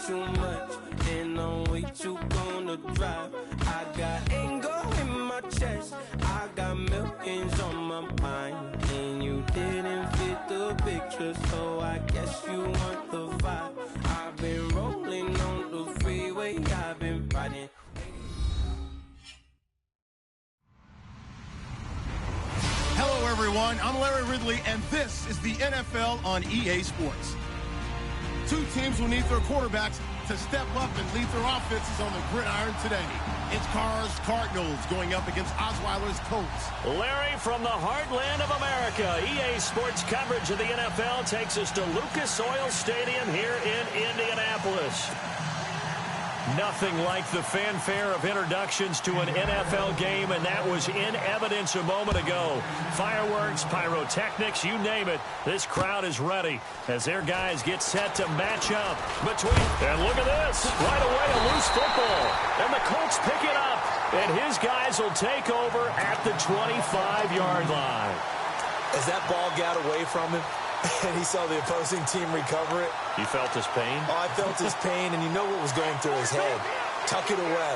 too much, and I'm way too gonna drive. I got anger in my chest, I got millions on my mind, and you didn't fit the picture, so I guess you want the vibe. I've been rolling on the freeway, I've been riding. Hello, everyone. I'm Larry Ridley, and this is the NFL on EA Sports. Two teams will need their quarterbacks to step up and lead their offenses on the gridiron today. It's Carr's Cardinals going up against Osweiler's Colts. Larry, from the heartland of America, EA Sports coverage of the NFL takes us to Lucas Oil Stadium here in Indianapolis. Nothing like the fanfare of introductions to an NFL game, and that was in evidence a moment ago. Fireworks, pyrotechnics, you name it. This crowd is ready as their guys get set to match up between. And look at this. Right away, a loose football. And the Colts pick it up. And his guys will take over at the 25-yard line. As that ball got away from him, and he saw the opposing team recover it. You felt his pain? Oh, I felt his pain, and you know what was going through his head. Tuck it away.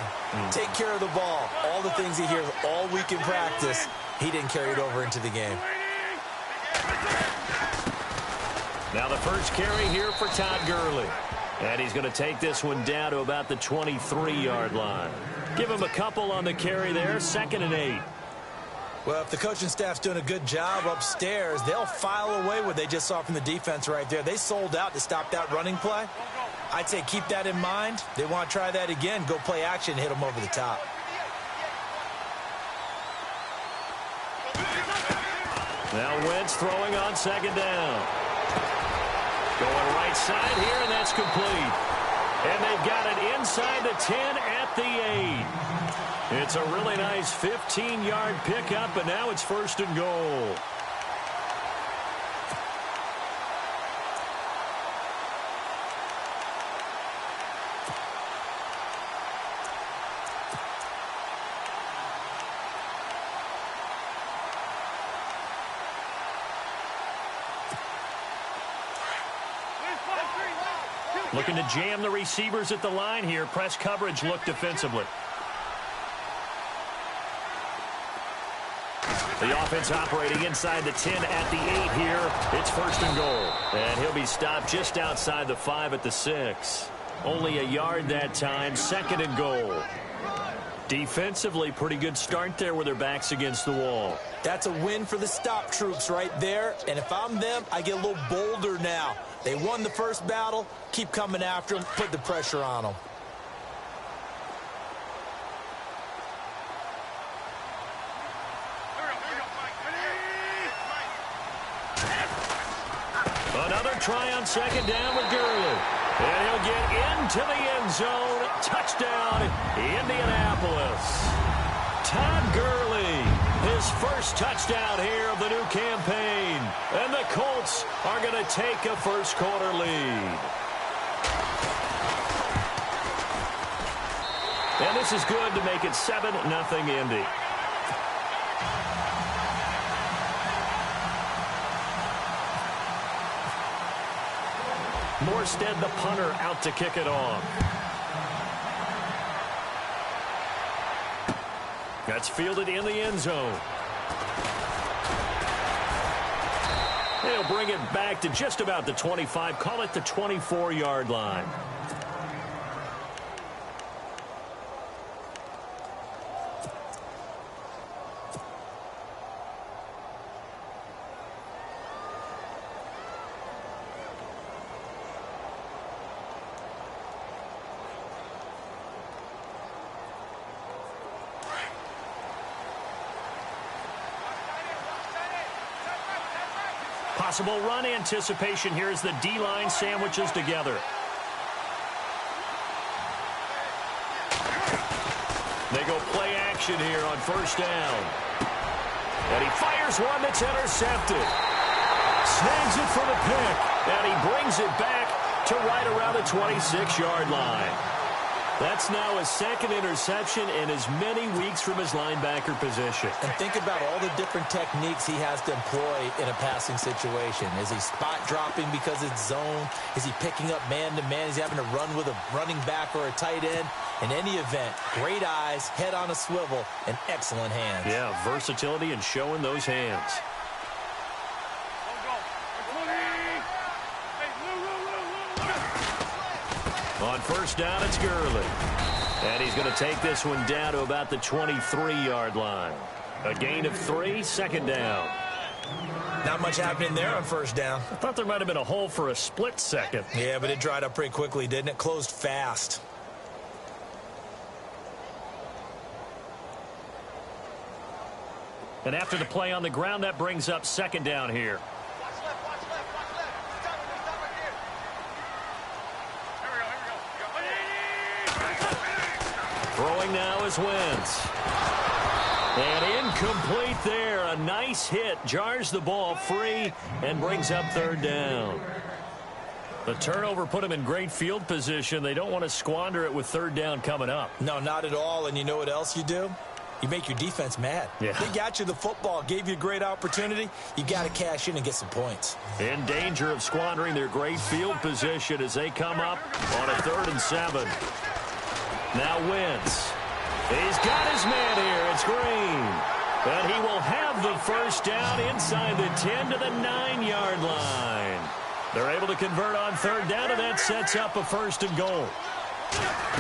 Take care of the ball. All the things he hears all week in practice, he didn't carry it over into the game. Now the first carry here for Todd Gurley. And he's going to take this one down to about the 23-yard line. Give him a couple on the carry there, 2nd and 8. Well, if the coaching staff's doing a good job upstairs, they'll file away what they just saw from the defense right there. They sold out to stop that running play. I'd say keep that in mind. They want to try that again. Go play action, hit them over the top. Now Wentz throwing on 2nd down. Going right side here, and that's complete. And they've got it inside the 10 at the 8. It's a really nice 15-yard pickup, and now it's 1st and goal. Looking to jam the receivers at the line here. Press coverage look defensively. The offense operating inside the 10 at the 8 here. It's 1st and goal. And he'll be stopped just outside the 5 at the 6. Only a yard that time. 2nd and goal. Defensively, pretty good start there with their backs against the wall. That's a win for the stop troops right there. And if I'm them, I get a little bolder now. They won the first battle. Keep coming after them. Put the pressure on them. Another try on 2nd down with Gurley. And he'll get into the end zone. Touchdown, Indianapolis. Todd Gurley, his first touchdown here of the new campaign. And the Colts are going to take a first-quarter lead. And this is good to make it 7-0 Indy. Morstead, the punter, out to kick it off. That's fielded in the end zone. They'll bring it back to just about the 25. Call it the 24-yard line. Possible run anticipation here as the D-line sandwiches together. They go play action here on 1st down. And he fires one that's intercepted. Snags it for the pick. And he brings it back to right around the 26-yard line. That's now his second interception in as many weeks from his linebacker position. And think about all the different techniques he has to employ in a passing situation. Is he spot dropping because it's zone? Is he picking up man-to-man? Is he having to run with a running back or a tight end? In any event, great eyes, head on a swivel, and excellent hands. Yeah, versatility and showing those hands. On first down, it's Gurley. And he's going to take this one down to about the 23-yard line. A gain of 3, second down. Not much happening there on first down. I thought there might have been a hole for a split second. Yeah, but it dried up pretty quickly, didn't it? Closed fast. And after the play on the ground, that brings up second down here. Throwing now is Wentz. And incomplete there. A nice hit. Jars the ball free and brings up third down. The turnover put him in great field position. They don't want to squander it with third down coming up. No, not at all. And you know what else you do? You make your defense mad. Yeah. They got you the football, gave you a great opportunity. You got to cash in and get some points. In danger of squandering their great field position as they come up on a 3rd and 7. Now Wentz. He's got his man here. It's Green. And he will have the first down inside the 10 to the 9-yard line. They're able to convert on third down, and that sets up a 1st and goal.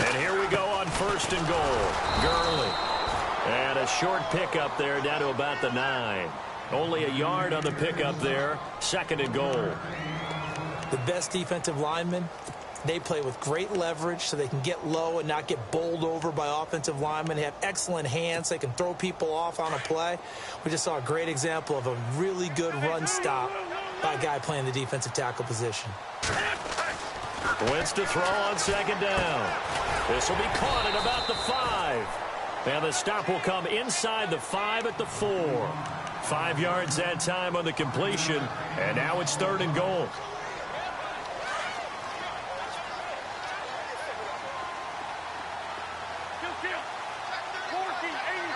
And here we go on 1st and goal. Gurley. And a short pickup there down to about the 9. Only a yard on the pickup there. 2nd and goal. The best defensive linemen, they play with great leverage so they can get low and not get bowled over by offensive linemen. They have excellent hands. They can throw people off on a play. We just saw a great example of a really good run stop by a guy playing the defensive tackle position. Wentz to throw on 2nd down. This will be caught at about the 5. And the stop will come inside the 5 at the 4. 5 yards that time on the completion. And now it's 3rd and goal.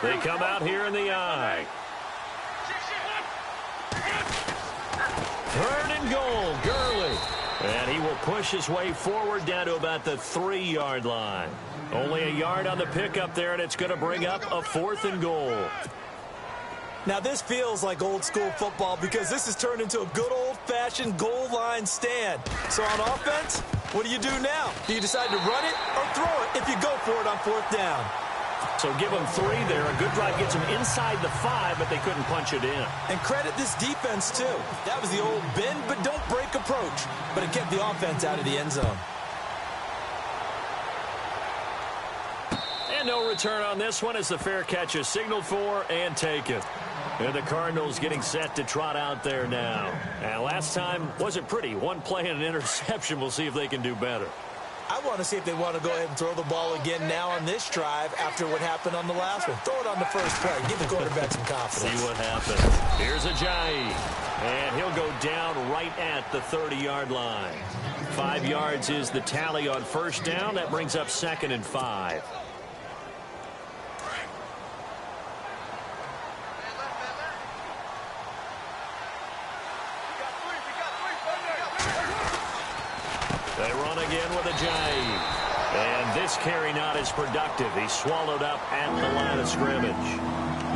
They come out here in the eye. 3rd and goal, Gurley. And he will push his way forward down to about the 3-yard line. Only a yard on the pickup there, and it's going to bring up a 4th and goal. Now, this feels like old-school football because this has turned into a good old-fashioned goal line stand. So on offense, what do you do now? Do you decide to run it or throw it if you go for it on 4th down? So give them 3 there. A good drive gets them inside the 5, but they couldn't punch it in. And credit this defense, too. That was the old bend but don't break approach, but it kept the offense out of the end zone. And no return on this one as the fair catch is signaled for and taken. And the Cardinals getting set to trot out there now. And last time wasn't pretty. 1 play and an interception. We'll see if they can do better. I want to see if they want to go ahead and throw the ball again now on this drive after what happened on the last one. Throw it on the first play. Give the quarterback some confidence. See what happens. Here's Ajayi. And he'll go down right at the 30-yard line. 5 yards is the tally on first down. That brings up 2nd and 5. They run again with Ajayi. And this carry not as productive. He's swallowed up at the line of scrimmage.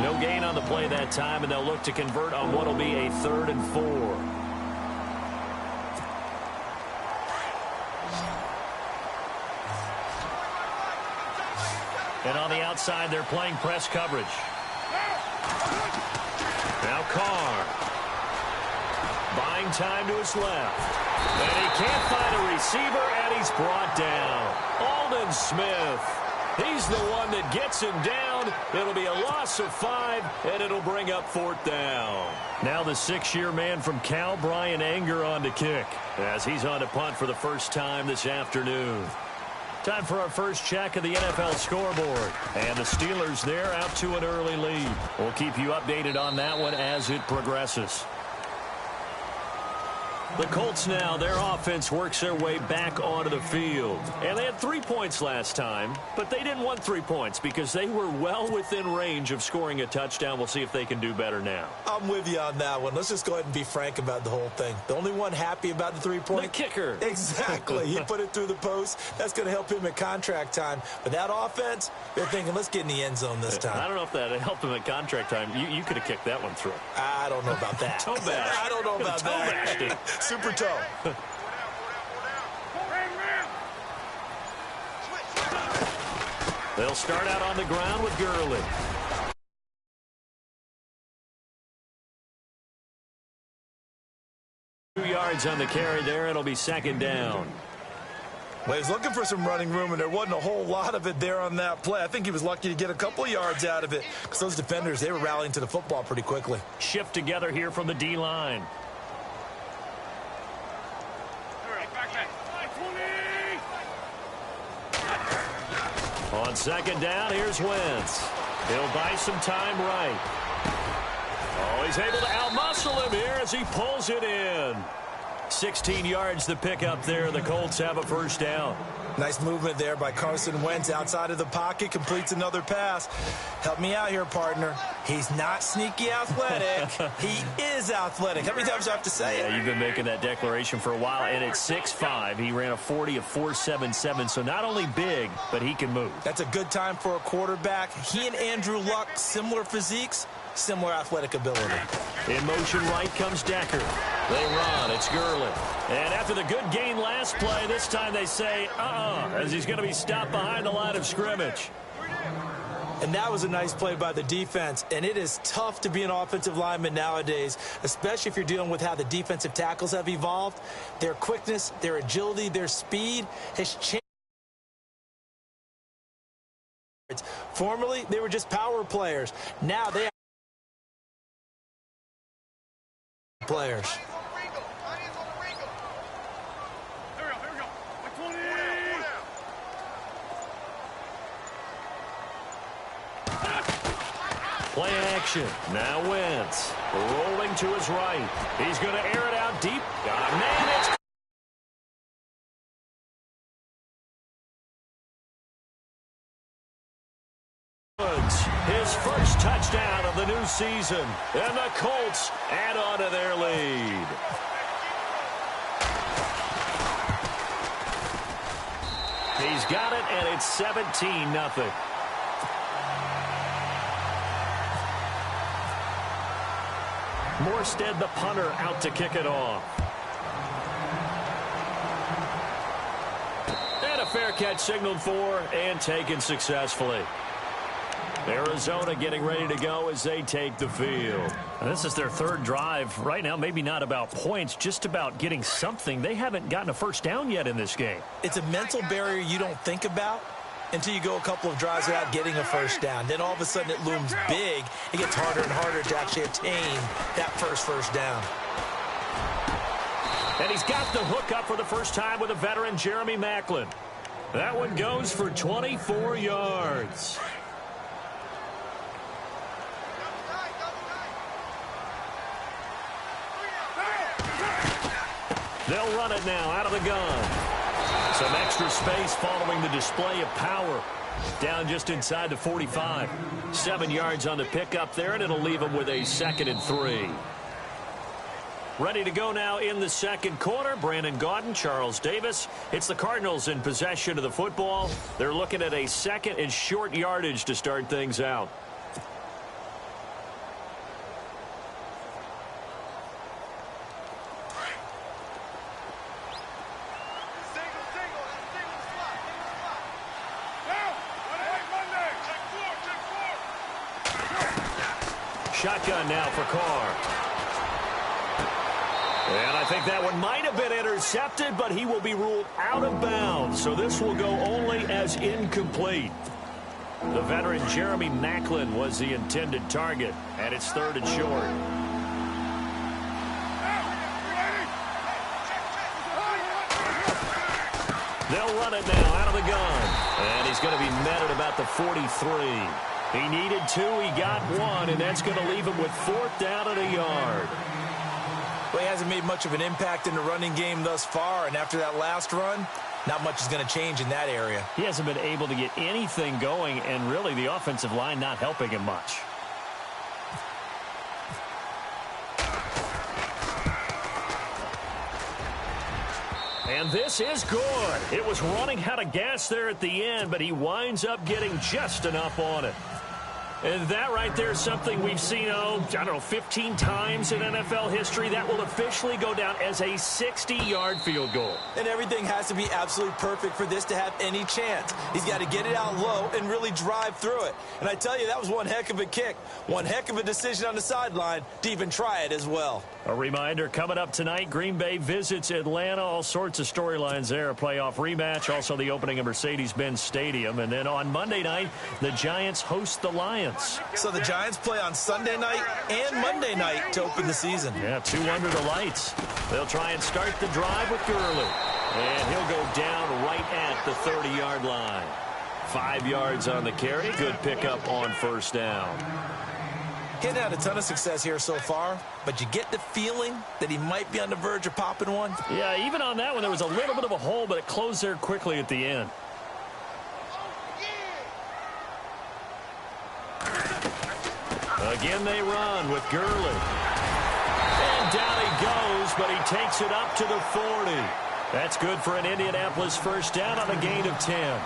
No gain on the play that time, and they'll look to convert on what will be a 3rd and 4. And on the outside, they're playing press coverage. Now Carr. Buying time to his left. And he can't find a receiver, and he's brought down. Aldon Smith. He's the one that gets him down. It'll be a loss of 5, and it'll bring up 4th down. Now the 6-year man from Cal, Brian Anger, on to kick, as he's on to punt for the first time this afternoon. Time for our first check of the NFL scoreboard. And the Steelers there out to an early lead. We'll keep you updated on that one as it progresses. The Colts now, their offense works their way back onto the field. And they had 3 points last time, but they didn't want 3 points because they were well within range of scoring a touchdown. We'll see if they can do better now. I'm with you on that one. Let's just go ahead and be frank about the whole thing. The only one happy about the 3-point? The kicker. Exactly. He put it through the post. That's going to help him at contract time. But that offense, they're thinking, let's get in the end zone this time. I don't know if that helped him at contract time. You could have kicked that one through. I don't know about that. Toe bash. I don't know about toe that. Bashed it. Super toe. They'll start out on the ground with Gurley. 2 yards on the carry there. It'll be second down. Well, he was looking for some running room, and there wasn't a whole lot of it there on that play. I think he was lucky to get a couple of yards out of it because those defenders, they were rallying to the football pretty quickly. Shift together here from the D-line. On second down, here's Wentz. He'll buy some time right. Oh, he's able to outmuscle him here as he pulls it in. 16 yards the pickup there. The Colts have a first down. Nice movement there by Carson Wentz outside of the pocket. Completes another pass. Help me out here, partner. He's not sneaky athletic. He is athletic. How many times do I have to say it? Yeah, you've been making that declaration for a while. And at 6'5", he ran a 40 of 4.77. So not only big, but he can move. That's a good time for a quarterback. He and Andrew Luck, similar physiques, similar athletic ability. In motion right comes Decker. They run. It's Gurley. And after the good gain last play, this time they say, as he's going to be stopped behind the line of scrimmage. And that was a nice play by the defense. And it is tough to be an offensive lineman nowadays, especially if you're dealing with how the defensive tackles have evolved. Their quickness, their agility, their speed has changed. Formerly, they were just power players. Now they are players. Play action. Now Wentz rolling to his right. He's going to air it out deep. Got a man. It's his first touchdown of the new season. And the Colts add on to their lead. He's got it, and it's 17-0. Morstead, the punter, out to kick it off. And a fair catch signaled for and taken successfully. Arizona getting ready to go as they take the field. And this is their third drive. Right now, maybe not about points, just about getting something. They haven't gotten a first down yet in this game. It's a mental barrier you don't think about until you go a couple of drives without getting a first down. Then all of a sudden it looms big. It gets harder and harder to actually attain that first down. And he's got the hook up for the first time with a veteran, Jeremy Maclin. That one goes for 24 yards. They'll run it now out of the gun. Some extra space following the display of power. Down just inside the 45. 7 yards on the pickup there, and it'll leave them with a 2nd and 3. Ready to go now in the second quarter. Brandon Gaudin, Charles Davis. It's the Cardinals in possession of the football. They're looking at a 2nd and short yardage to start things out. Shotgun now for Carr. And I think that one might have been intercepted, but he will be ruled out of bounds. So this will go only as incomplete. The veteran Jeremy Maclin was the intended target, and it's 3rd and short. They'll run it now out of the gun. And he's going to be met at about the 43. He needed 2, he got 1, and that's going to leave him with 4th down and a yard. Well, he hasn't made much of an impact in the running game thus far, and after that last run, not much is going to change in that area. He hasn't been able to get anything going, and really the offensive line not helping him much. And this is good. It was running out of gas there at the end, but he winds up getting just enough on it. And that right there is something we've seen, I don't know, 15 times in NFL history. That will officially go down as a 60-yard field goal. And everything has to be absolutely perfect for this to have any chance. He's got to get it out low and really drive through it. And I tell you, that was one heck of a kick. One heck of a decision on the sideline to even try it as well. A reminder, coming up tonight, Green Bay visits Atlanta. All sorts of storylines there. A playoff rematch, also the opening of Mercedes-Benz Stadium. And then on Monday night, the Giants host the Lions. So the Giants play on Sunday night and Monday night to open the season. Yeah, 2 under the lights. They'll try and start the drive with Gurley. And he'll go down right at the 30-yard line. 5 yards on the carry. Good pickup on first down. He hadn't had a ton of success here so far, but you get the feeling that he might be on the verge of popping one. Yeah, even on that one, there was a little bit of a hole, but it closed there quickly at the end. Again, they run with Gurley. And down he goes, but he takes it up to the 40. That's good for an Indianapolis first down on a gain of 10.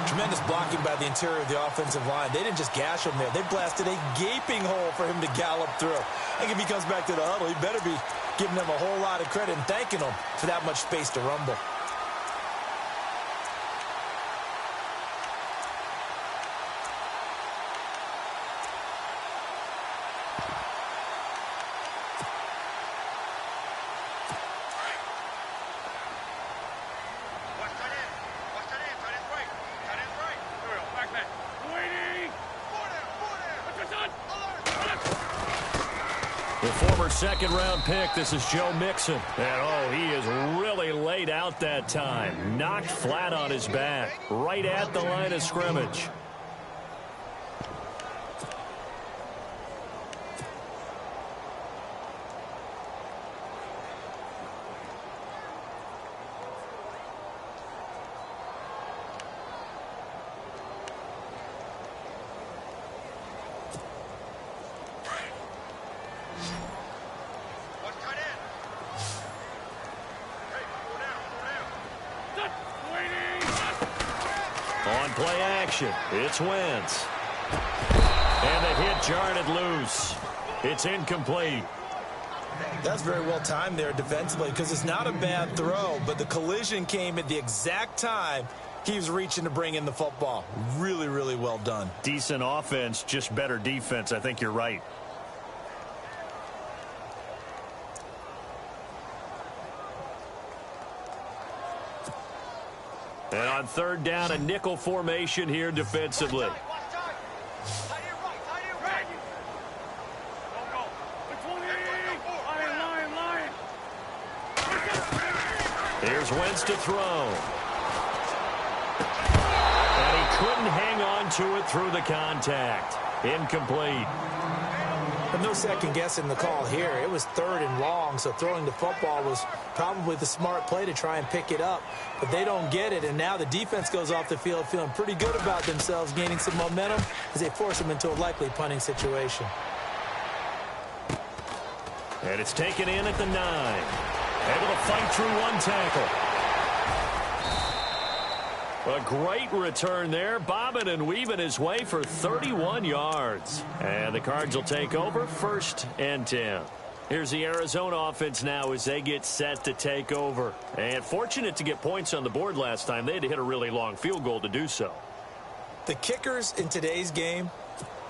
Tremendous blocking by the interior of the offensive line. They didn't just gash him there. They blasted a gaping hole for him to gallop through. I think if he comes back to the huddle, he better be giving them a whole lot of credit and thanking them for that much space to rumble. The former second-round pick, this is Joe Mixon. And, he is really laid out that time. Knocked flat on his back, right at the line of scrimmage. On play action, it's Wentz. And the hit jarred it loose. It's incomplete. That's very well timed there defensively because it's not a bad throw, but the collision came at the exact time he was reaching to bring in the football. Really, really well done. Decent offense, just better defense. I think you're right. And on third down, a nickel formation here defensively. Here's Wentz to throw. And he couldn't hang on to it through the contact. Incomplete. But no second guessing the call here. It was third and long, so throwing the football was probably the smart play to try and pick it up. But they don't get it, and now the defense goes off the field feeling pretty good about themselves, gaining some momentum as they force them into a likely punting situation. And it's taken in at the 9. Able to fight through one tackle. A great return there, bobbing and weaving his way for 31 yards. And the Cards will take over, 1st and 10. Here's the Arizona offense now as they get set to take over. And fortunate to get points on the board last time. They had to hit a really long field goal to do so. The kickers in today's game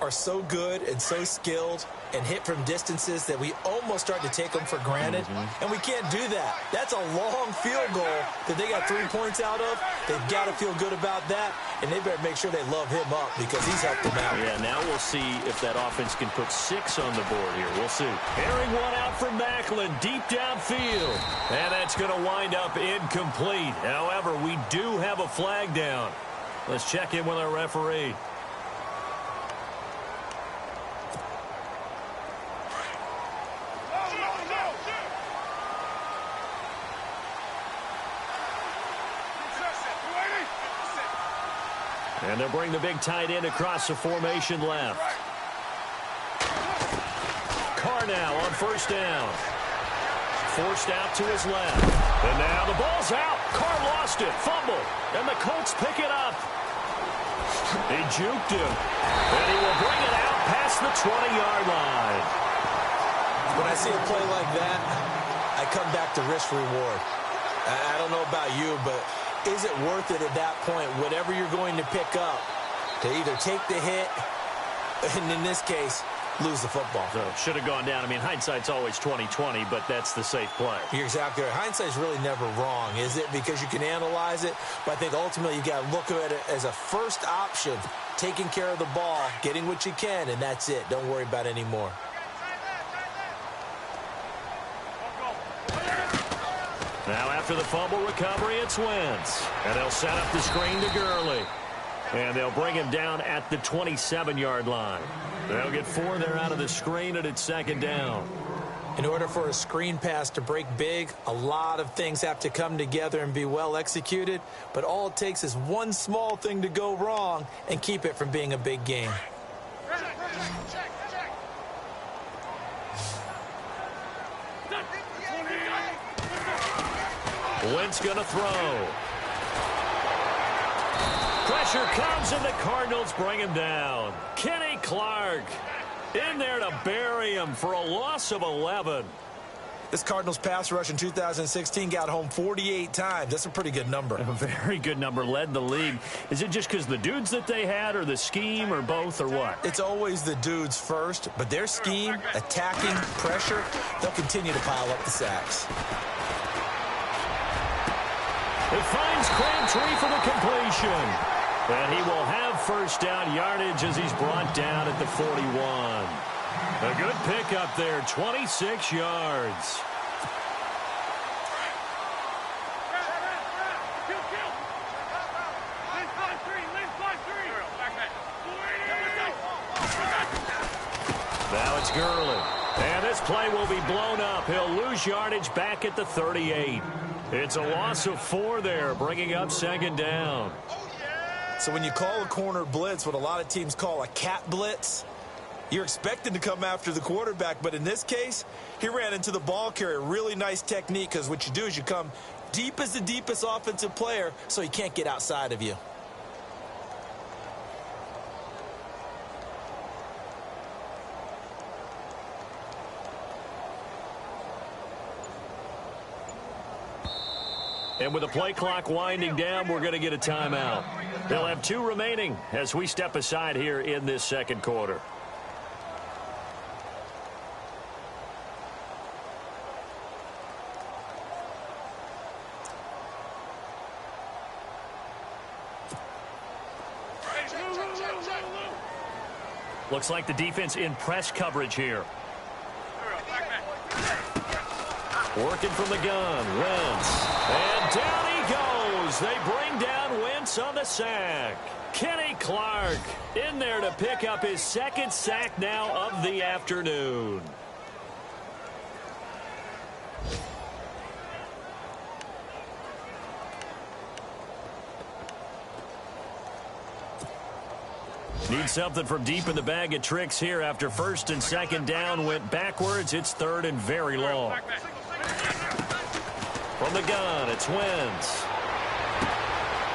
are so good and so skilled and hit from distances that we almost start to take them for granted. And we can't do that. That's a long field goal that they got 3 points out of. They've got to feel good about that, and they better make sure they love him up because he's helped them out. Yeah, now we'll see if that offense can put 6 on the board here. We'll see. Airing one out from Macklin, deep downfield. And that's going to wind up incomplete. However, we do have a flag down. Let's check in with our referee. And they'll bring the big tight end across the formation left. Carr now on first down. Forced out to his left. And now the ball's out. Carr lost it. Fumble. And the Colts pick it up. He juked him. And he will bring it out past the 20-yard line. When I see a play like that, I come back to risk-reward. I don't know about you, but is it worth it at that point, whatever you're going to pick up, to either take the hit, and in this case, lose the football? So should have gone down. I mean, hindsight's always 20/20, but that's the safe play. You're exactly right. Hindsight's really never wrong, is it? Because you can analyze it, but I think ultimately you got to look at it as a first option, taking care of the ball, getting what you can, and that's it. Don't worry about it anymore. Now after the fumble recovery, it's Wentz. And they'll set up the screen to Gurley. And they'll bring him down at the 27-yard line. They'll get 4 there out of the screen, and it's second down. In order for a screen pass to break big, a lot of things have to come together and be well executed. But all it takes is one small thing to go wrong and keep it from being a big game. Wentz going to throw. Pressure comes, and the Cardinals bring him down. Kenny Clark in there to bury him for a loss of 11. This Cardinals pass rush in 2016 got home 48 times. That's a pretty good number. A very good number, led the league. Is it just because the dudes that they had, or the scheme, or both, or what? It's always the dudes first, but their scheme, attacking, pressure, they'll continue to pile up the sacks. It finds Crabtree for the completion. And he will have first down yardage as he's brought down at the 41. A good pickup there, 26 yards. Now it's Gurley. And this play will be blown up. He'll lose yardage back at the 38. It's a loss of 4 there, bringing up second down. So when you call a corner blitz, what a lot of teams call a cat blitz, you're expecting to come after the quarterback. But in this case, he ran into the ball carrier. Really nice technique, because what you do is you come deep as the deepest offensive player so he can't get outside of you. And with the play clock winding down, we're going to get a timeout. They'll have 2 remaining as we step aside here in this second quarter. Looks like the defense in press coverage here. Working from the gun, Wentz. And down he goes. They bring down Wentz on the sack. Kenny Clark in there to pick up his second sack now of the afternoon. Need something from deep in the bag of tricks here after first and second down went backwards. It's third and very long. From the gun, it's Wentz.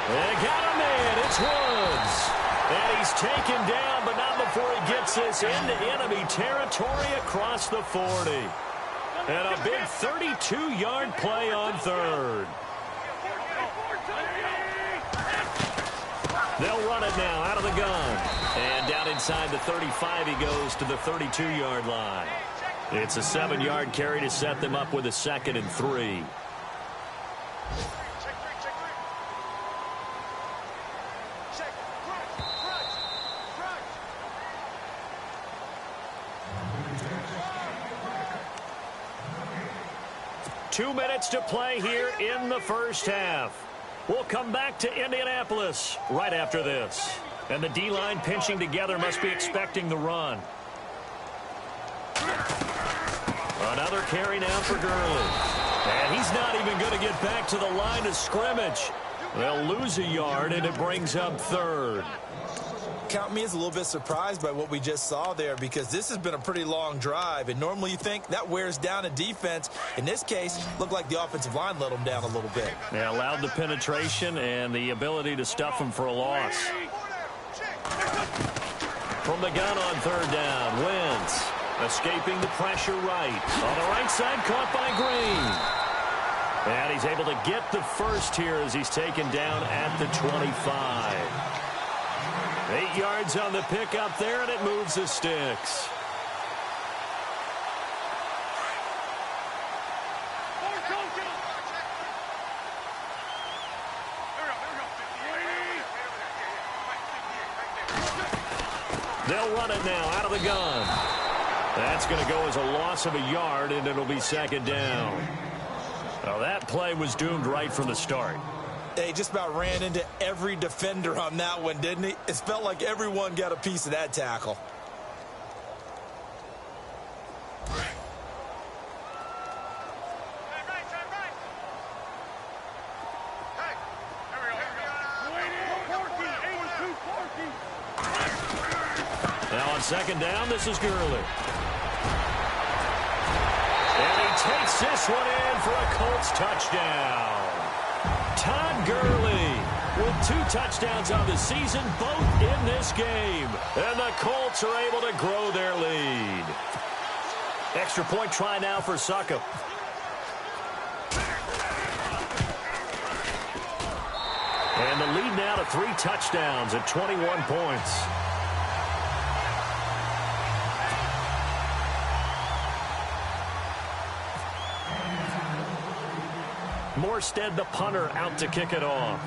They got him in. It's Woods. And he's taken down, but not before he gets this into enemy territory across the 40. And a big 32-yard play on third. They'll run it now out of the gun. And down inside the 35, he goes to the 32-yard line. It's a 7-yard carry to set them up with a 2nd and 3. Two minutes to play here in the first half. We'll come back to Indianapolis right after this. And the D-line pinching together must be expecting the run. Another carry now for Gurley. And he's not even going to get back to the line of scrimmage. They'll lose a yard, and it brings up third. Count me as a little bit surprised by what we just saw there, because this has been a pretty long drive, and normally you think that wears down a defense. In this case, looked like the offensive line let them down a little bit. They allowed the penetration and the ability to stuff them for a loss. From the gun on third down, Wentz escaping the pressure right. On the right side, caught by Green. And he's able to get the first here as he's taken down at the 25. 8 yards on the pickup there, and it moves the sticks. They'll run it now out of the gun. That's going to go as a loss of a yard, and it'll be second down. Well, that play was doomed right from the start. He just about ran into every defender on that one, didn't he? It felt like everyone got a piece of that tackle. Now on second down, this is Gurley. And he takes this one in for a Colts touchdown. Todd Gurley with 2 touchdowns on the season, both in this game. And the Colts are able to grow their lead. Extra point try now for Succop. And the lead now to 3 touchdowns at 21 points. Morstead, the punter, out to kick it off.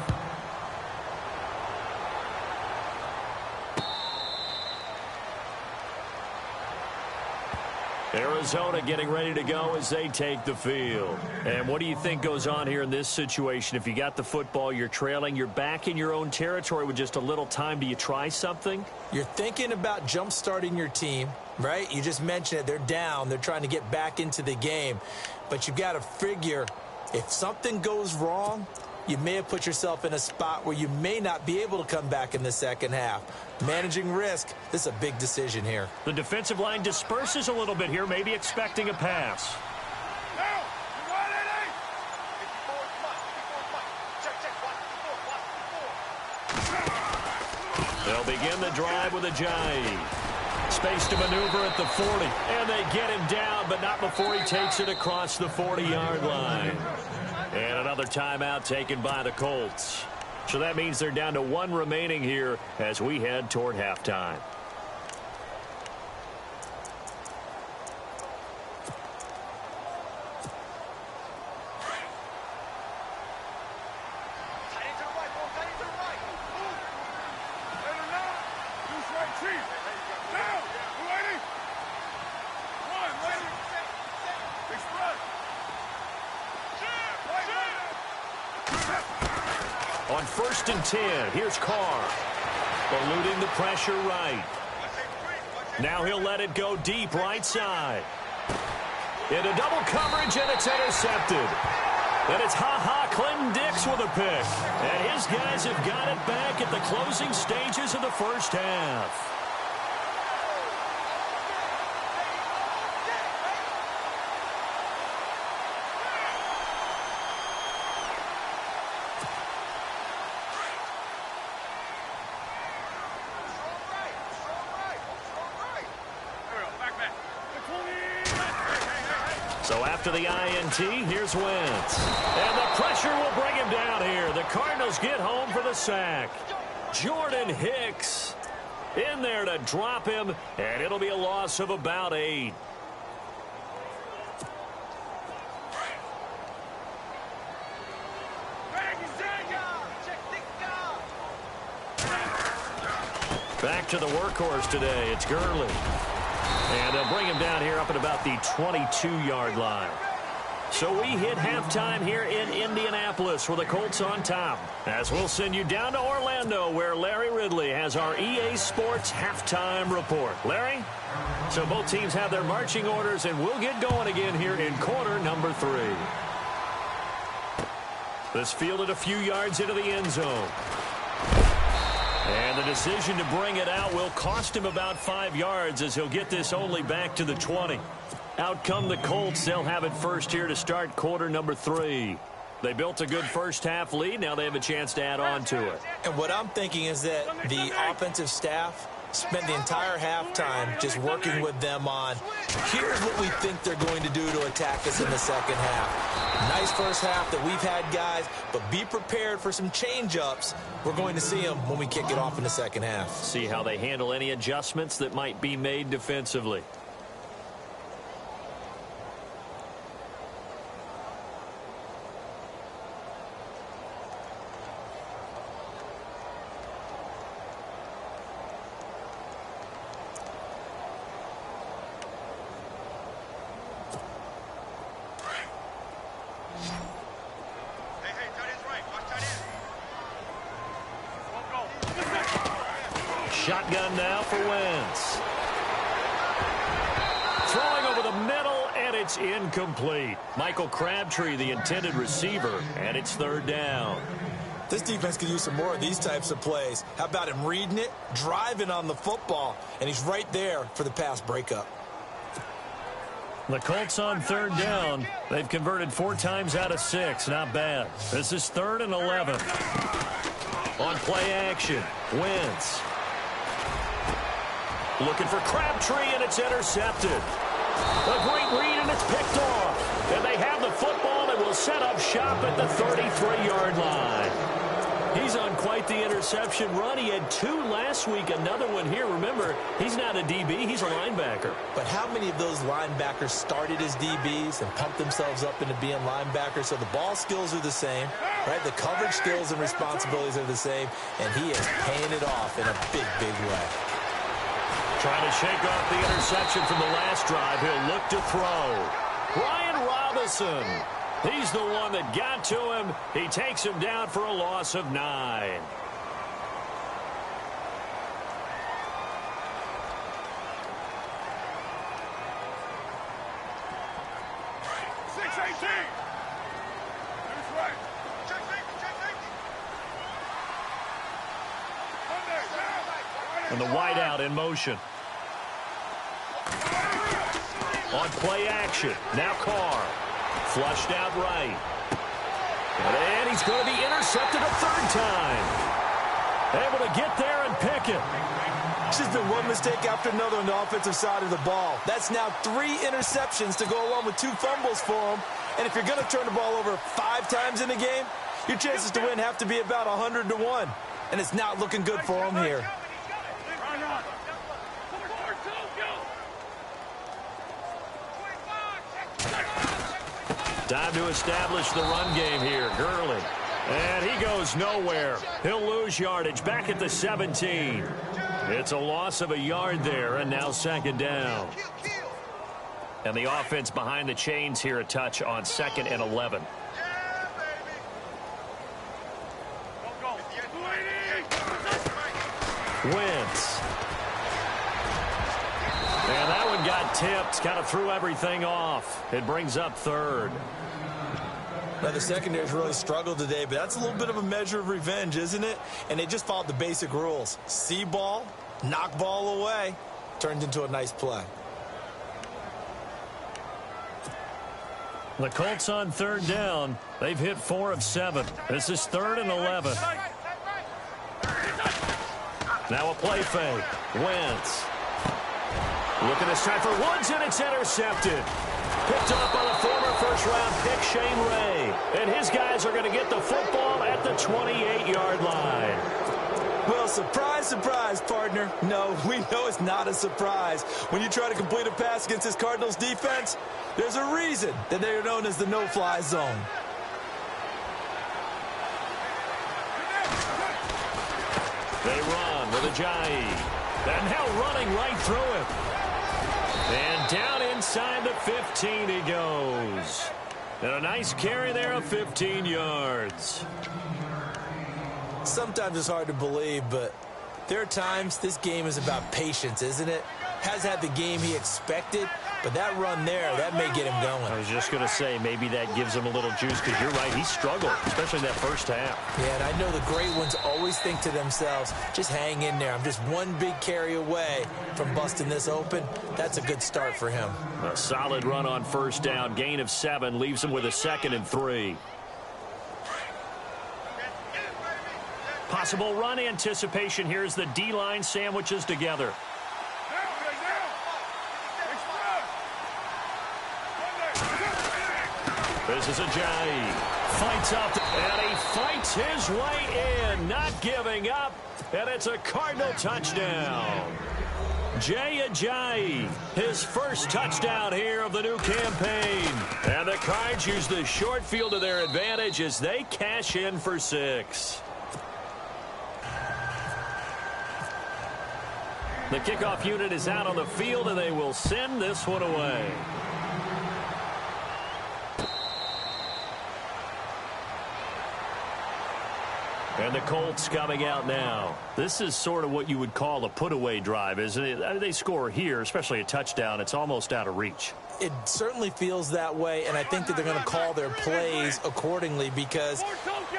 Arizona getting ready to go as they take the field. And what do you think goes on here in this situation? If you got the football, you're trailing, you're back in your own territory with just a little time. Do you try something? You're thinking about jump-starting your team, right? You just mentioned it. They're down. They're trying to get back into the game. But you've got to figure, if something goes wrong, you may have put yourself in a spot where you may not be able to come back in the second half. Managing risk, this is a big decision here. The defensive line disperses a little bit here, maybe expecting a pass. They'll begin the drive with a Ajayi. Space to maneuver at the 40. And they get him down, but not before he takes it across the 40-yard line. And another timeout taken by the Colts. So that means they're down to 1 remaining here as we head toward halftime. On 1st and 10, here's Carr. Eluding the pressure right. Now he'll let it go deep right side. Into double coverage, and it's intercepted. And it's Clinton Dix with a pick. And his guys have got it back at the closing stages of the first half. So after the INT, here's Wentz. And the pressure will bring him down here. The Cardinals get home for the sack. Jordan Hicks in there to drop him, and it'll be a loss of about 8. Back to the workhorse today. It's Gurley. And they'll bring him down here up at about the 22-yard line. So we hit halftime here in Indianapolis with the Colts on top. As we'll send you down to Orlando, where Larry Ridley has our EA Sports halftime report. Larry? So both teams have their marching orders, and we'll get going again here in quarter number 3. This fielded a few yards into the end zone. And the decision to bring it out will cost him about 5 yards as he'll get this only back to the 20. Out come the Colts. They'll have it first here to start quarter number 3. They built a good first-half lead. Now they have a chance to add on to it. And what I'm thinking is that the offensive staff spent the entire halftime just working with them on, here's what we think they're going to do to attack us in the second half. Nice first half that we've had, guys, but be prepared for some change-ups. We're going to see them when we kick it off in the second half. See how they handle any adjustments that might be made defensively. Shotgun now for Wentz. Throwing over the middle, and it's incomplete. Michael Crabtree, the intended receiver, and it's third down. This defense could use some more of these types of plays. How about him reading it, driving on the football, and he's right there for the pass breakup. The Colts on third down. They've converted 4 times out of 6. Not bad. This is 3rd and 11. On play action, Wentz. Looking for Crabtree, and it's intercepted. A great read, and it's picked off. And they have the football and will set up shop at the 33-yard line. He's on quite the interception run. He had 2 last week, another one here. Remember, he's not a DB, he's a linebacker. But how many of those linebackers started as DBs and pumped themselves up into being linebackers? So the ball skills are the same, right? The coverage skills and responsibilities are the same, and he is paying it off in a big, big way. Trying to shake off the interception from the last drive. He'll look to throw. Ryan Robinson. He's the one that got to him. He takes him down for a loss of 9. And the wideout in motion. On play action. Now Carr. Flushed out right. And he's going to be intercepted a 3rd time. Able to get there and pick it. It's just been one mistake after another on the offensive side of the ball. That's now 3 interceptions to go along with 2 fumbles for him. And if you're going to turn the ball over 5 times in a game, your chances to win have to be about 100 to 1. And it's not looking good for him here. Time to establish the run game here. Gurley. And he goes nowhere. He'll lose yardage back at the 17. It's a loss of a yard there, and now 2nd down. And the offense behind the chains here a touch on 2nd and 11. Wentz. And that one got tipped. Kind of threw everything off. It brings up 3rd. Now, the secondary's really struggled today, but that's a little bit of a measure of revenge, isn't it? And they just followed the basic rules. See ball, knock ball away. Turned into a nice play. The Colts on 3rd down. They've hit 4 of 7. This is 3rd and 11. Now a play fake. Wentz. Looking this time for Woods, and it's intercepted. Picked up by the former first-round pick, Shane Ray. And his guys are going to get the football at the 28-yard line. Well, surprise, surprise, partner. No, we know it's not a surprise. When you try to complete a pass against this Cardinals defense, there's a reason that they are known as the no-fly zone. They run with Ajayi. And now running right through him. And down inside the 15 he goes. And a nice carry there of 15 yards. Sometimes it's hard to believe, but there are times this game is about patience, isn't it? Has had the game he expected, But that run there, that may get him going. I was just going to say, maybe that gives him a little juice, because you're right, he struggled, especially in that first half. Yeah, and I know the great ones always think to themselves, just hang in there. I'm just one big carry away from busting this open. That's a good start for him. A solid run on first down. Gain of 7 leaves him with a 2nd and 3. Possible run anticipation. Here's the D-line sandwiches together. This is Ajayi. Fights up, and he fights his way in, not giving up, and it's a Cardinal touchdown. Jay Ajayi, his first touchdown here of the new campaign. And the Cards use the short field to their advantage as they cash in for 6. The kickoff unit is out on the field, and they will send this one away. And the Colts coming out now. This is sort of what you would call a put-away drive, isn't it? I mean, they score here, especially a touchdown. It's almost out of reach. It certainly feels that way, and I think that they're going to call their plays accordingly, because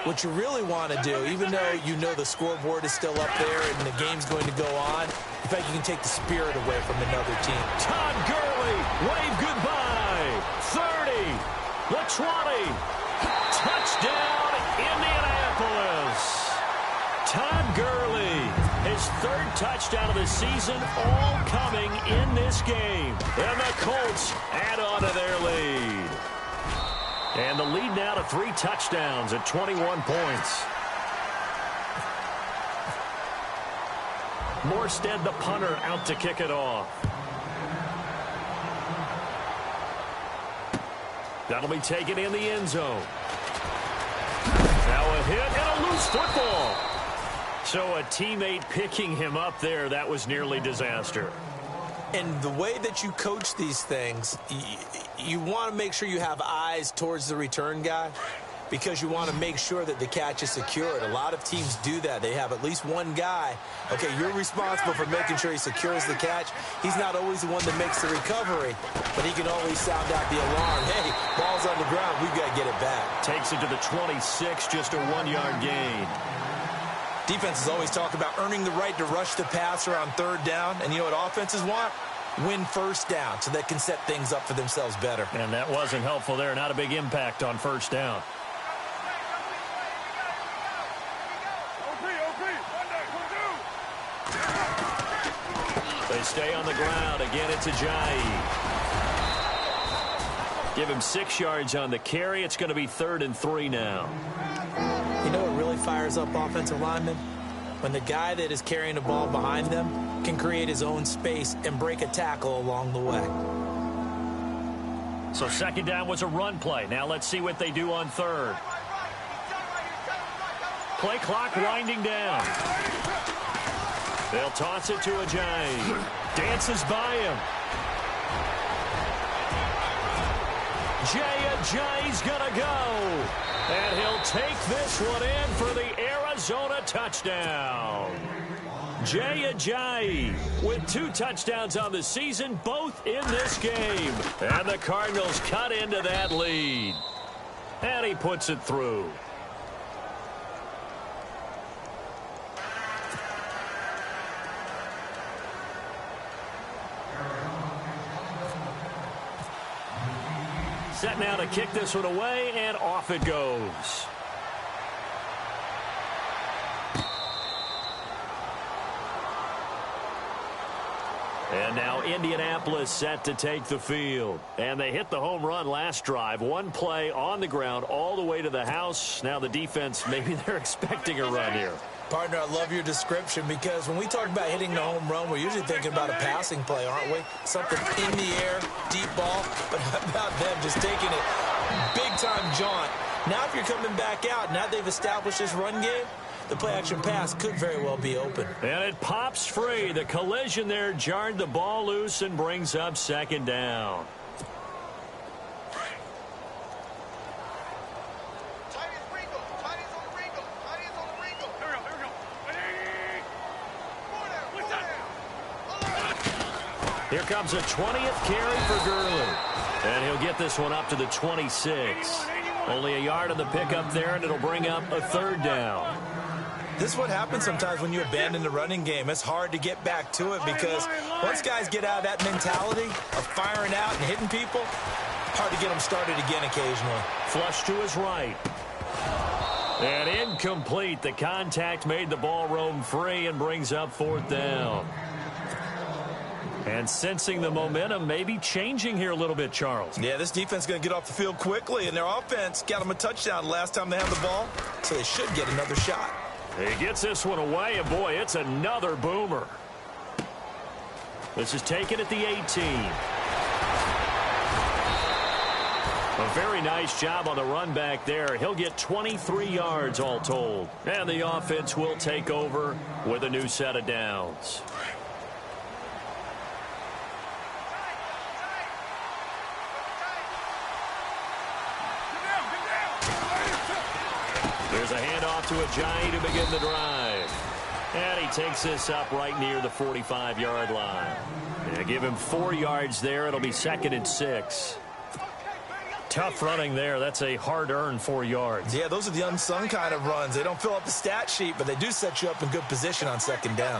what you really want to do, even though you know the scoreboard is still up there and the game's going to go on, in fact, you can take the spirit away from another team. Todd Gurley, wave goodbye. 30, the 20. Touchdown, Indianapolis. Todd Gurley, his 3rd touchdown of the season, all coming in this game. And the Colts add on to their lead. And the lead now to 3 touchdowns at 21 points. Morstead, the punter, out to kick it off. That'll be taken in the end zone. Now a hit and a loose football. So a teammate picking him up there, that was nearly disaster. And the way that you coach these things, you want to make sure you have eyes towards the return guy, because you want to make sure that the catch is secured. A lot of teams do that. They have at least one guy. Okay, you're responsible for making sure he secures the catch. He's not always the one that makes the recovery, but he can always sound out the alarm. Hey, ball's on the ground. We've got to get it back. Takes it to the 26, just a 1-yard gain. Defenses always talk about earning the right to rush the passer on 3rd down. And you know what offenses want? Win first down so they can set things up for themselves better. And that wasn't helpful there. Not a big impact on first down. They stay on the ground. Again, it's Ajayi. Give him 6 yards on the carry. It's going to be 3rd and 3 now. You know what really fires up offensive linemen? When the guy that is carrying the ball behind them can create his own space and break a tackle along the way. So 2nd down was a run play. Now let's see what they do on 3rd. Play clock winding down. They'll toss it to Ajayi. Dances by him. Jay Ajayi's gonna go. And he'll take this one in for the Arizona touchdown. Jay Ajayi with 2 touchdowns on the season, both in this game. And the Cardinals cut into that lead. And he puts it through. Set now to kick this one away, and off it goes. And now Indianapolis set to take the field. And they hit the home run last drive. 1 play on the ground all the way to the house. Now the defense, maybe they're expecting a run here. Partner, I love your description, because when we talk about hitting the home run, we're usually thinking about a passing play, aren't we? Something in the air, deep ball. But how about them just taking it big-time jaunt? Now if you're coming back out, now they've established this run game, the play-action pass could very well be open. And it pops free. The collision there jarred the ball loose and brings up 2nd down. Here comes a 20th carry for Gurley. And he'll get this one up to the 26. Only a yard on the pickup there, and it'll bring up a third down. This is what happens sometimes when you abandon the running game. It's hard to get back to it because once guys get out of that mentality of firing out and hitting people, hard to get them started again occasionally. Flush to his right. And incomplete. The contact made the ball roam free and brings up fourth down. And sensing the momentum maybe changing here a little bit, Charles. Yeah, this defense is going to get off the field quickly, and their offense got them a touchdown last time they had the ball, so they should get another shot. He gets this one away, and boy, it's another boomer. This is taken at the 18. A very nice job on the run back there. He'll get 23 yards all told. And the offense will take over with a new set of downs. There's a handoff to Ajayi to begin the drive. And he takes this up right near the 45-yard line. Yeah, give him 4 yards there. It'll be 2nd and 6. Tough running there. That's a hard-earned 4 yards. Yeah, those are the unsung kind of runs. They don't fill up the stat sheet, but they do set you up in good position on 2nd down.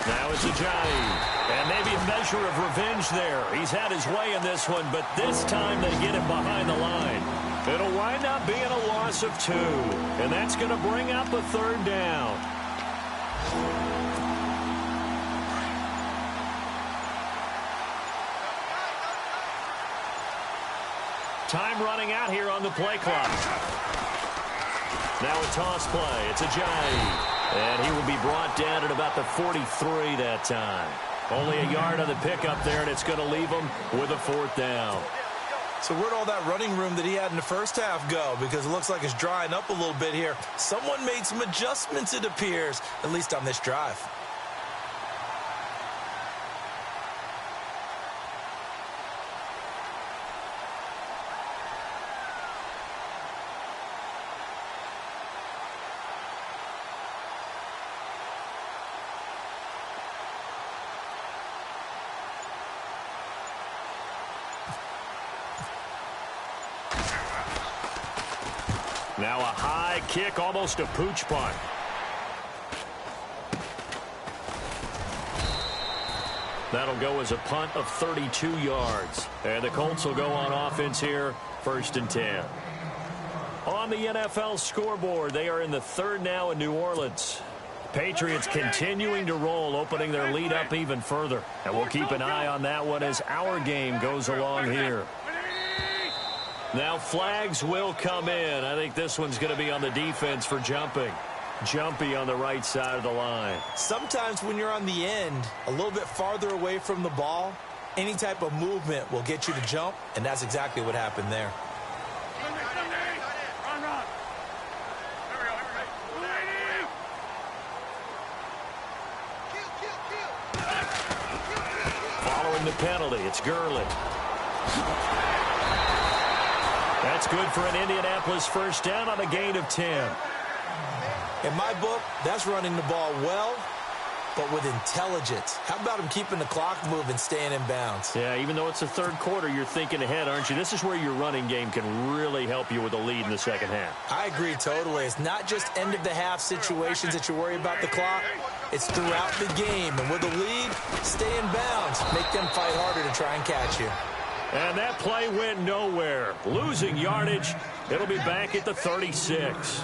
Now it's Ajayi. And maybe a measure of revenge there. He's had his way in this one, but this time they get him behind the line. It'll wind up being a loss of 2. And that's going to bring up a third down. Time running out here on the play clock. Now a toss play. It's Ajayi. And he will be brought down at about the 43 that time. Only a yard on the pickup there, and it's going to leave him with a 4th down. So where'd all that running room that he had in the first half go? Because it looks like it's drying up a little bit here. Someone made some adjustments, it appears, at least on this drive. Now a high kick, almost a pooch punt. That'll go as a punt of 32 yards. And the Colts will go on offense here, 1st and 10. On the NFL scoreboard, they are in the 3rd now in New Orleans. Patriots continuing to roll, opening their lead up even further. And we'll keep an eye on that one as our game goes along here. Now flags will come in. I think this one's going to be on the defense for jumping. Jumpy on the right side of the line. Sometimes when you're on the end, a little bit farther away from the ball, any type of movement will get you to jump, and that's exactly what happened there. Following the penalty, it's Gurley. That's good for an Indianapolis 1st down on a gain of 10. In my book, that's running the ball well, but with intelligence. How about him keeping the clock moving, staying in bounds? Yeah, even though it's the 3rd quarter, you're thinking ahead, aren't you? This is where your running game can really help you with a lead in the 2nd half. I agree totally. It's not just end-of-the-half situations that you worry about the clock. It's throughout the game. And with a lead, stay in bounds. Make them fight harder to try and catch you. And that play went nowhere. Losing yardage. It'll be back at the 36.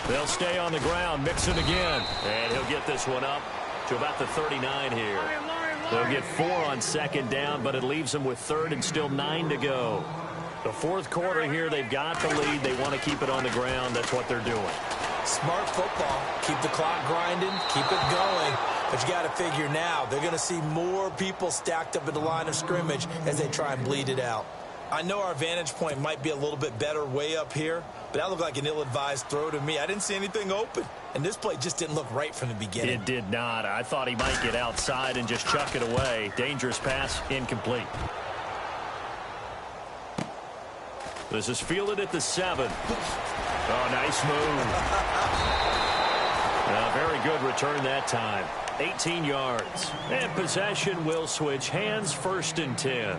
They'll stay on the ground, mix it again. And he'll get this one up to about the 39 here. They'll get 4 on 2nd down, but it leaves them with 3rd and still 9 to go. The 4th quarter here, they've got the lead. They want to keep it on the ground. That's what they're doing. Smart football. Keep the clock grinding. Keep it going. But you got to figure now, they're going to see more people stacked up at the line of scrimmage as they try and bleed it out. I know our vantage point might be a little bit better way up here, but that looked like an ill-advised throw to me. I didn't see anything open, and this play just didn't look right from the beginning. It did not. I thought he might get outside and just chuck it away. Dangerous pass, incomplete. This is fielded at the 7. Oh, nice move. Very good return that time. 18 yards. And possession will switch hands, 1st and 10.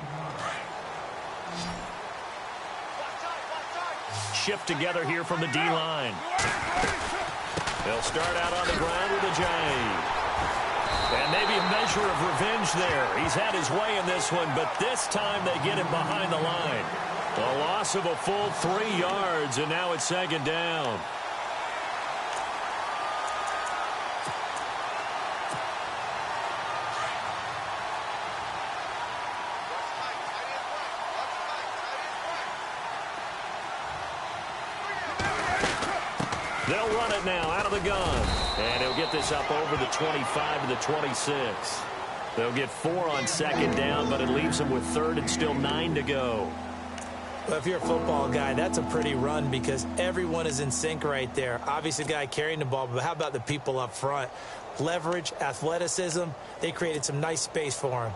Shift together here from the D-line. They'll start out on the ground with a J. And maybe a measure of revenge there. He's had his way in this one, but this time they get him behind the line. A loss of a full 3 yards, and now it's 2nd down. They'll run it now out of the gun. And he'll get this up over the 25 to the 26. They'll get 4 on 2nd down, but it leaves them with 3rd and still 9 to go. Well, if you're a football guy, that's a pretty run because everyone is in sync right there. Obviously, the guy carrying the ball, but how about the people up front? Leverage, athleticism, they created some nice space for him.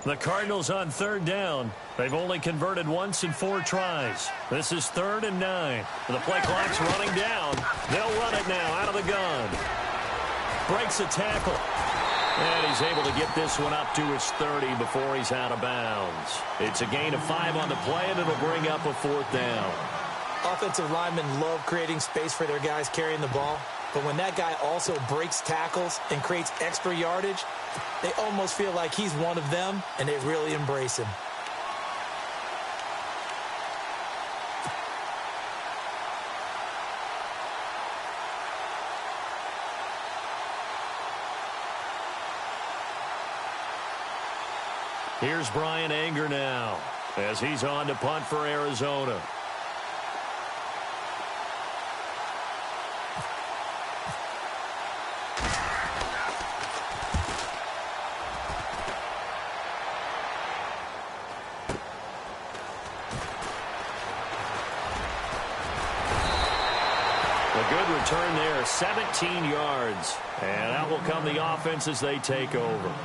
The Cardinals on 3rd down. They've only converted once in 4 tries. This is 3rd and 9. The play clock's running down. They'll run it now out of the gun. Breaks a tackle. And he's able to get this one up to his 30 before he's out of bounds. It's a gain of 5 on the play, and it'll bring up a 4th down. Offensive linemen love creating space for their guys carrying the ball. But when that guy also breaks tackles and creates extra yardage, they almost feel like he's one of them, and they really embrace him. Here's Brian Anger now as he's on to punt for Arizona. Good return there, 17 yards. And out will come the offense as they take over.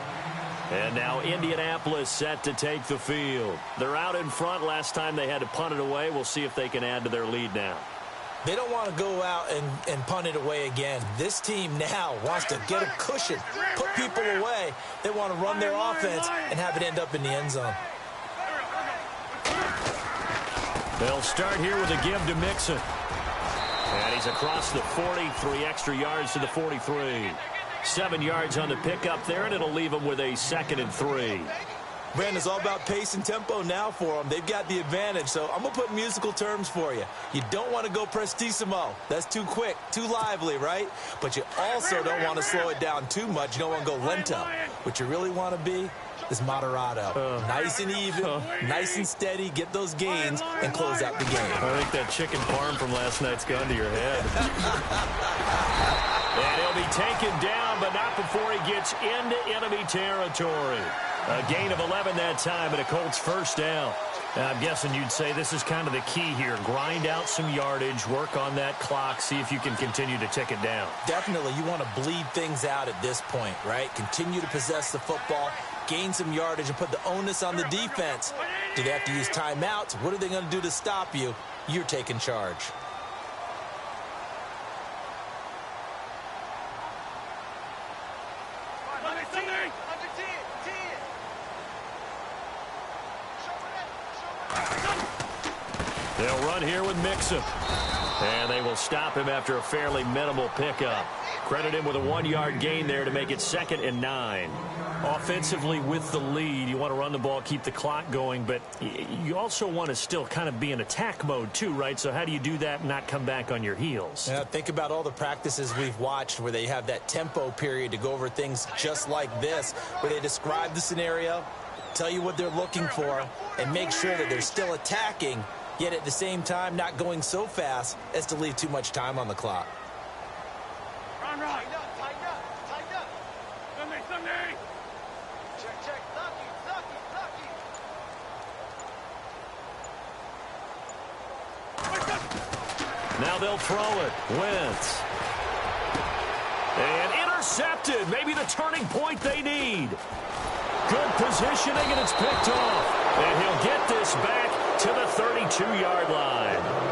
And now Indianapolis set to take the field. They're out in front. Last time they had to punt it away. We'll see if they can add to their lead now. They don't want to go out and punt it away again. This team now wants to get a cushion, put people away. They want to run their offense and have it end up in the end zone. They'll start here with a give to Mixon. And he's across the 40, 3 extra yards to the 43. 7 yards on the pickup there, and it'll leave him with a 2nd and 3. Brandon, it's all about pace and tempo now for them. They've got the advantage, so I'm going to put musical terms for you. You don't want to go prestissimo. That's too quick, too lively, right? But you also don't want to slow it down too much. You don't want to go lento. What you really want to be is moderato. Nice and even, nice and steady, get those gains, and close out the game. I think that chicken parm from last night's gone to your head. And he'll be taken down, but not before he gets into enemy territory. A gain of 11 that time, and a Colts 1st down. I'm guessing you'd say this is kind of the key here. Grind out some yardage, work on that clock, see if you can continue to tick it down. Definitely. You want to bleed things out at this point, right? Continue to possess the football, gain some yardage, and put the onus on the defense. Do they have to use timeouts? What are they going to do to stop you? You're taking charge. They'll run here with Mixon. And they will stop him after a fairly minimal pickup. Credit him with a 1-yard gain there to make it 2nd and 9. Offensively with the lead, you want to run the ball, keep the clock going, but you also want to still kind of be in attack mode too, right? So how do you do that and not come back on your heels? Yeah, think about all the practices we've watched where they have that tempo period to go over things just like this, where they describe the scenario, tell you what they're looking for, and make sure that they're still attacking, yet at the same time not going so fast as to leave too much time on the clock. Tighten up, tighten up, tighten up. Sunday. Check. Lucky. Now they'll throw it. Wentz. And intercepted. Maybe the turning point they need. Good positioning, and it's picked off. And he'll get this back to the 32-yard line.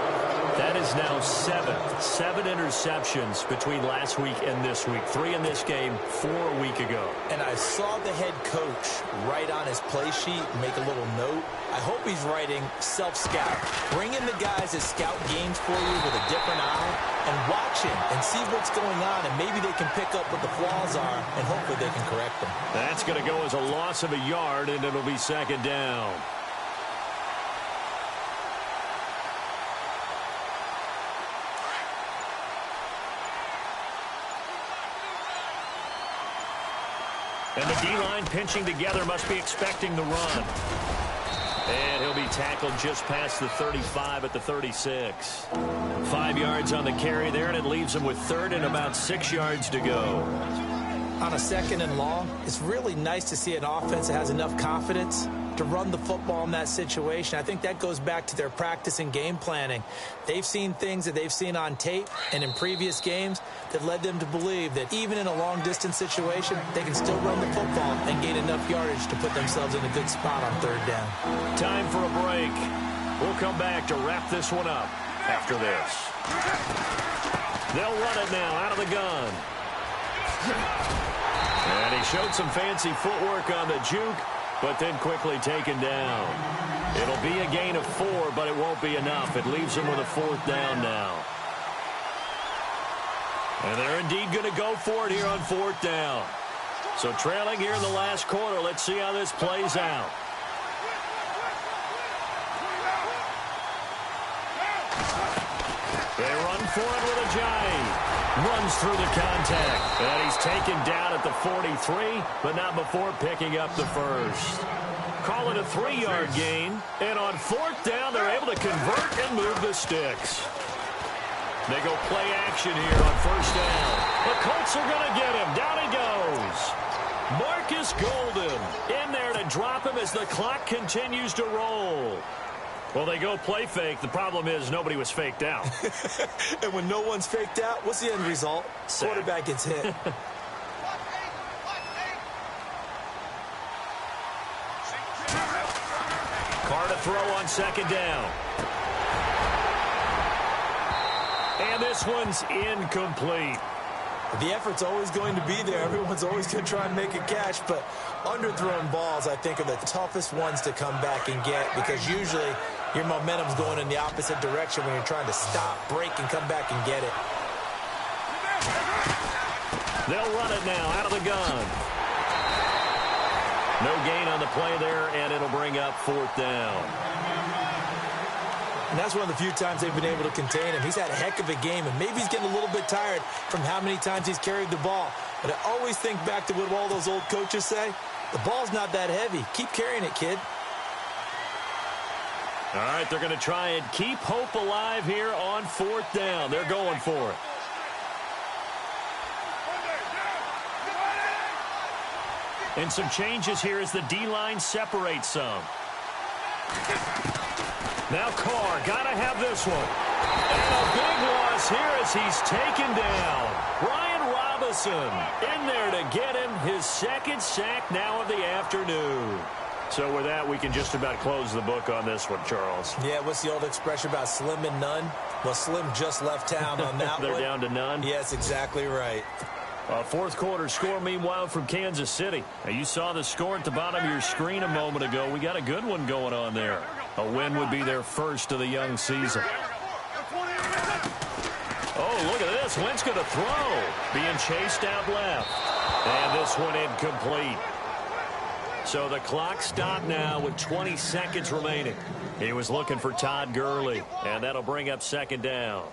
That is now seven interceptions between last week and this week. 3 in this game, 4 a week ago. And I saw the head coach write on his play sheet, make a little note. I hope he's writing self-scout. Bring in the guys that scout games for you with a different eye and watch him and see what's going on, and maybe they can pick up what the flaws are, and hopefully they can correct them. That's going to go as a loss of a yard, and it'll be second down. And the D-line pinching together must be expecting the run. And he'll be tackled just past the 35 at the 36. 5 yards on the carry there, and it leaves him with third and about 6 yards to go. On a second and long, it's really nice to see an offense that has enough confidence to run the football in that situation. I think that goes back to their practice and game planning. They've seen things that they've seen on tape and in previous games that led them to believe that even in a long-distance situation, they can still run the football and gain enough yardage to put themselves in a good spot on third down. Time for a break. We'll come back to wrap this one up after this. They'll run it now out of the gun. And he showed some fancy footwork on the juke, but then quickly taken down. It'll be a gain of 4, but it won't be enough. It leaves him with a 4th down now. And they're indeed going to go for it here on 4th down. So trailing here in the last quarter. Let's see how this plays out. They run for it with a giant. Runs through the contact. And he's taken down at the 43, but not before picking up the first. Call it a 3-yard gain. And on 4th down, they're able to convert and move the sticks. They go play action here on 1st down. The Colts are going to get him. Down he goes. Marcus Golden in there to drop him as the clock continues to roll. Well, they go play fake. The problem is nobody was faked out. And when no one's faked out, what's the end result? Sack. Quarterback gets hit. Carr to throw on 2nd down. And this one's incomplete. The effort's always going to be there. Everyone's always going to try and make a catch, but underthrown balls, I think, are the toughest ones to come back and get, because usually your momentum's going in the opposite direction when you're trying to stop, break, and come back and get it. They'll run it now out of the gun. No gain on the play there, and it'll bring up 4th down. And that's one of the few times they've been able to contain him. He's had a heck of a game, and maybe he's getting a little bit tired from how many times he's carried the ball. But I always think back to what all those old coaches say. The ball's not that heavy. Keep carrying it, kid. All right, they're going to try and keep hope alive here on 4th down. They're going for it. And some changes here as the D-line separates some. Now Carr, got to have this one. And a big loss here as he's taken down. Brian Robinson in there to get him his 2nd sack now of the afternoon. So with that, we can just about close the book on this one, Charles. Yeah, what's the old expression about slim and none? Well, Slim just left town on that They're one. down to none? Yes, exactly right. 4th quarter score, meanwhile, from Kansas City. Now, you saw the score at the bottom of your screen a moment ago. We got a good one going on there. A win would be their first of the young season. Oh, look at this. Wentz going to throw. Being chased out left. And this one incomplete. So the clock stopped now with 20 seconds remaining. He was looking for Todd Gurley, and that'll bring up 2nd down.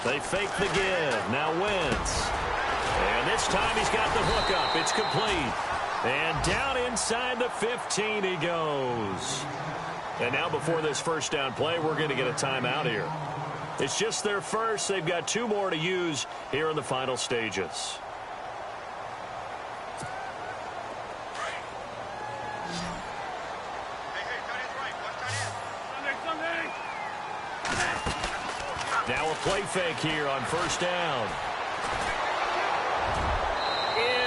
They fake the give. Now Wentz. And this time he's got the hook up. It's complete. And down inside the 15 he goes. And now before this first down play, we're going to get a timeout here. It's just their first. They've got 2 more to use here in the final stages. Now a play fake here on first down.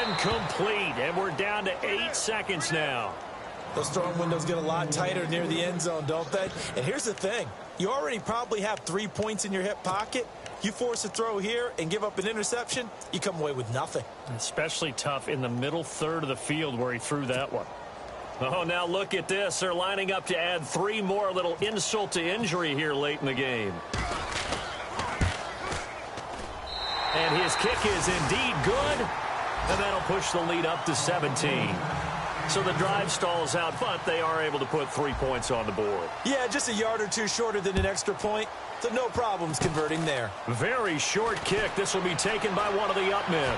Incomplete, and we're down to 8 seconds now. Those throwing windows get a lot tighter near the end zone, don't they? And here's the thing. You already probably have 3 points in your hip pocket. You force a throw here and give up an interception, you come away with nothing. Especially tough in the middle third of the field where he threw that one. Oh, now look at this. They're lining up to add 3 more, a little insult to injury here late in the game. And his kick is indeed good. And that'll push the lead up to 17. So the drive stalls out, but they are able to put 3 points on the board. Yeah, just a yard or 2 shorter than an extra point. So no problems converting there. Very short kick. This will be taken by one of the up men.